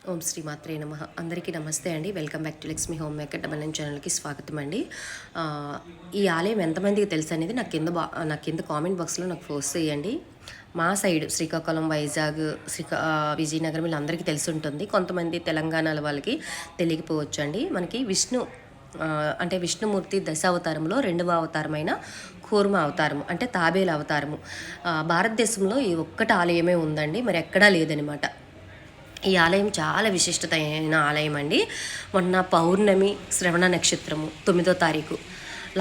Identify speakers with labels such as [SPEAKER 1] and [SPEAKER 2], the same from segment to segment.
[SPEAKER 1] ఓం శ్రీ మాత్రే నమః. అందరికీ నమస్తే అండి. Welcome back to Lakshmi home maker double ఛానల్కి స్వాగతం అండి. ఈ ఆలయం ఎంతమందికి తెలుసు అనేది నాకు కింద కామెంట్ బాక్స్లో నాకు పోస్ట్ చేయండి. మా సైడ్ శ్రీకాకుళం, వైజాగ్, విజయనగరం వీళ్ళందరికీ తెలిసి ఉంటుంది. కొంతమంది తెలంగాణల వాళ్ళకి తెలియకపోవచ్చు అండి. మనకి అంటే విష్ణుమూర్తి దశావతారంలో రెండవ అవతారమైన కూర్మ అవతారము అంటే తాబేలు అవతారము. భారతదేశంలో ఈ ఒక్కటి ఆలయమే ఉందండి, మరి ఎక్కడా లేదనమాట. ఈ ఆలయం చాలా విశిష్టత అయిన ఆలయం అండి. మొన్న పౌర్ణమి శ్రవణ నక్షత్రము 9వ తారీఖు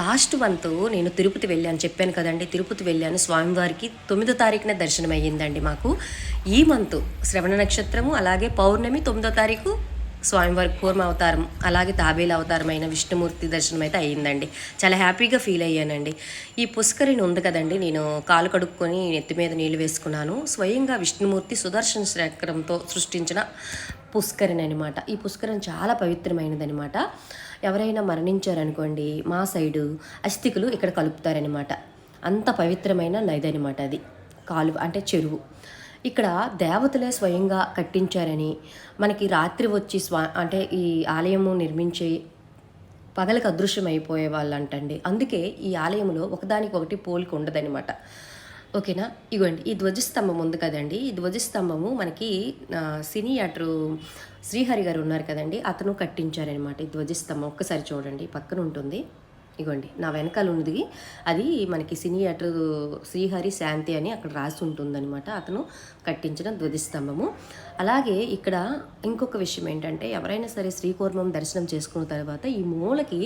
[SPEAKER 1] లాస్ట్ మంత్ నేను తిరుపతి వెళ్ళాను, చెప్పాను కదండి. తిరుపతి వెళ్ళాను, స్వామివారికి 9వ తారీఖున దర్శనం అయ్యిందండి మాకు. ఈ మంత్ శ్రవణ నక్షత్రము అలాగే పౌర్ణమి 9వ తారీఖు స్వామివారి కూర్మ అవతారం అలాగే తాబేలు అవతారమైన విష్ణుమూర్తి దర్శనం అయితే అయ్యిందండి. చాలా హ్యాపీగా ఫీల్ అయ్యానండి. ఈ పుష్కరిణి ఉంది కదండి, నేను కాలు కడుక్కొని నెత్తి మీద నీళ్ళు వేసుకున్నాను. స్వయంగా విష్ణుమూర్తి సుదర్శన చక్రంతో సృష్టించిన పుష్కరిణి అనమాట. ఈ పుష్కరిణి చాలా పవిత్రమైనదనమాట. ఎవరైనా మరణించారనుకోండి, మా సైడు అస్థికులు ఇక్కడ కలుపుతారనమాట. అంత పవిత్రమైన నది అనమాట అది. కాలువ అంటే చెరువు. ఇక్కడ దేవతలే స్వయంగా కట్టించారని, మనకి రాత్రి వచ్చి అంటే ఈ ఆలయము నిర్మించి పగలకు అదృశ్యం అయిపోయే వాళ్ళు అంటండి. అందుకే ఈ ఆలయంలో ఒకదానికొకటి పోలిక ఉండదనమాట. ఓకేనా. ఇగోండి, ఈ ధ్వజస్తంభం ఉంది కదండి. ఈ ధ్వజస్తంభము మనకి సినీ యాక్టరు శ్రీహరి గారు ఉన్నారు కదండి, అతను కట్టించారనమాట. ఈ ధ్వజస్తంభం ఒక్కసారి చూడండి, పక్కన ఉంటుంది. ఇగోండి, నా వెనకాల ఉంది అది మనకి సినీ యాక్టర్ శ్రీహరి శాంతి అని అక్కడ రాసి ఉంటుందన్నమాట. అతను కట్టించిన ధ్వజస్తంభము. అలాగే ఇక్కడ ఇంకొక విషయం ఏంటంటే, ఎవరైనా సరే శ్రీకూర్మం దర్శనం చేసుకున్న తర్వాత ఈ మూలకి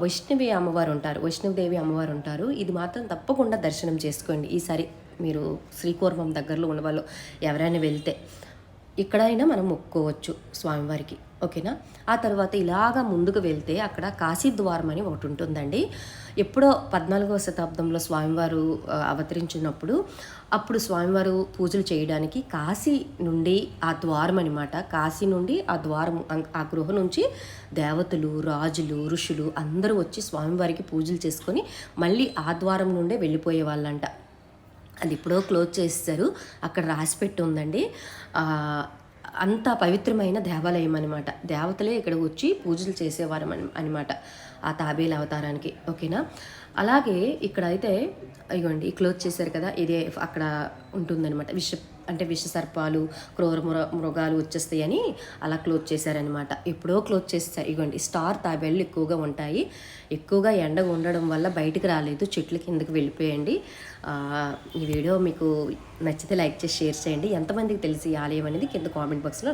[SPEAKER 1] వైష్ణవి అమ్మవారు ఉంటారు, వైష్ణవదేవి అమ్మవారు ఉంటారు. ఇది మాత్రం తప్పకుండా దర్శనం చేసుకోండి ఈసారి మీరు శ్రీకూర్మం దగ్గరలో ఉన్న వాళ్ళు ఎవరైనా వెళ్తే. ఇక్కడైనా మనం మొక్కుకోవచ్చు స్వామివారికి. ఓకేనా. ఆ తర్వాత ఇలాగా ముందుకు వెళ్తే అక్కడ కాశీద్వారం అని ఒకటి ఉంటుందండి. ఎప్పుడో 14వ శతాబ్దంలో స్వామివారు అవతరించినప్పుడు అప్పుడు స్వామివారు పూజలు చేయడానికి కాశీ నుండి ఆ ద్వారం అనమాట. కాశీ నుండి ఆ ద్వారం, ఆ గృహ నుంచి దేవతలు, రాజులు, ఋషులు అందరూ వచ్చి స్వామివారికి పూజలు చేసుకొని మళ్ళీ ఆ ద్వారం నుండే వెళ్ళిపోయే వాళ్ళంట. అది ఎప్పుడో క్లోజ్ చేస్తారు, అక్కడ రాసిపెట్టి ఉందండి. అంత పవిత్రమైన దేవాలయం అనమాట. దేవతలే ఇక్కడ వచ్చి పూజలు చేసేవారు అనమాట ఆ తాబేలు అవతారానికి. ఓకేనా. అలాగే ఇక్కడ అయితే ఇగోండి క్లోజ్ చేశారు కదా, ఇదే అక్కడ ఉంటుందన్నమాట. విష సర్పాలు, క్రూర మృగాలు వచ్చేస్తాయని అలా క్లోజ్ చేశారనమాట. ఎప్పుడో క్లోజ్ చేస్తారు. ఇగోండి, స్టార్ తాబేళ్ళు ఎక్కువగా ఉంటాయి. ఎక్కువగా ఎండ ఉండడం వల్ల బయటికి రాలేదు, చెట్ల కిందకి వెళ్ళిపోయండి. ఈ వీడియో మీకు నచ్చితే లైక్ చేసి షేర్ చేయండి. ఎంతమందికి తెలిసి ఈ ఆలయం అనేది కింద కామెంట్ బాక్స్లో